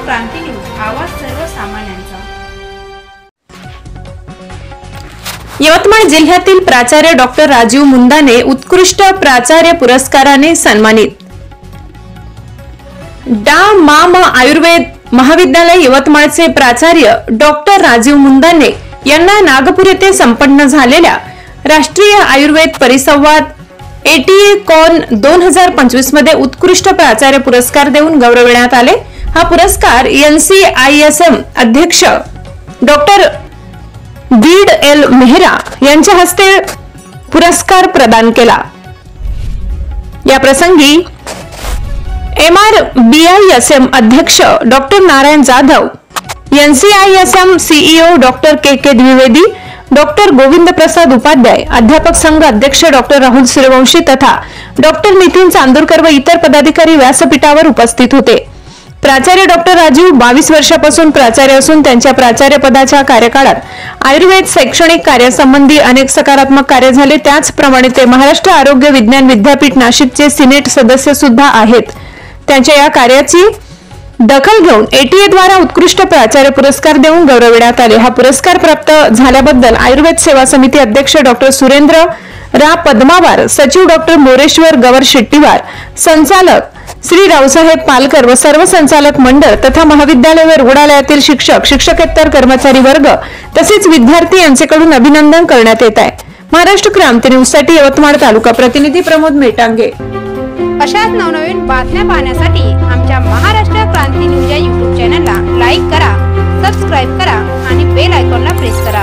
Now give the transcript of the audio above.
क्रांती news, आवाज सर्वसामान्यांचा। यवतमाळ जिल्ह्यातील प्राचार्य डॉक्टर राजीव मुंदाने उत्कृष्ट प्राचार्य पुरस्काराने सन्मानित। डा.मा.म. आयुर्वेद महाविद्यालय यवतमाळचे प्राचार्य डॉक्टर राजीव मुंदाने यांना नागपूर येथे संपन्न झालेल्या राष्ट्रीय आयुर्वेद परिसंवाद ATA कॉन 2025 मध्ये उत्कृष्ट प्राचार्य पुरस्कार देऊन गौरविण्यात आले। हा पुरस्कार NCISM अध्यक्ष डॉक्टर बीड एल मेहरा यांच्या हस्ते पुरस्कार प्रदान केला। या प्रसंगी MRBISM अध्यक्ष doctor Narayan Jadhav, NCISM CEO doctor KK Dwivedi, doctor Govind Prasad Upadhyay, अध्यापक संघ अध्यक्ष डॉक्टर राहुल सूर्यवंशी तथा डॉक्टर नितीन चांदूरकर व इतर पदाधिकारी व्यासपीठावर उपस्थित होते। प्राचार्य डॉक्टर राजीव 22 वर्षापासून प्राचार्य असून त्यांच्या प्राचार्य पदाच्या कार्यकाळात आयुर्वेद शैक्षणिक कार्यासंबंधी अनेक सकारात्मक कार्य झाले। त्याचप्रमाणे ते महाराष्ट्र आरोग्य विज्ञान विद्यापीठ नाशिकचे सिनेट सदस्य सुद्धा आहेत। त्यांच्या या कार्याची दखल घेऊन ATA द्वारा उत्कृष्ट प्राचार्य पुरस्कार देऊन गौरविण्यात आले। हा पुरस्कार प्राप्त झाल्याबद्दल आयुर्वेद सेवा समिती अध्यक्ष डॉक्टर सुरेंद्र रा पद्मावार, सचिव डॉक्टर मोरेश्वर गवर शेट्टीवार, संचालक श्री रावसाहेब पालकर व सर्व संचालक मंडळ तथा महाविद्यालय व रुग्णालयातील शिक्षक, शिक्षकेतर कर्मचारी वर्ग तसेच विद्यार्थी यांच्याकडून अभिनंदन करण्यात येत आहे। महाराष्ट्र क्रांती न्यूज साठी यवतमाळ तालुका प्रतिनिधी प्रमोद मेटांगे। अशाच नवनवीन बातम्या पाहण्यासाठी आमच्या महाराष्ट्र क्रांती न्यूज या YouTube चॅनलला लाईक करा, सबस्क्राइब करा आणि बेल आयकॉनला प्रेस करा।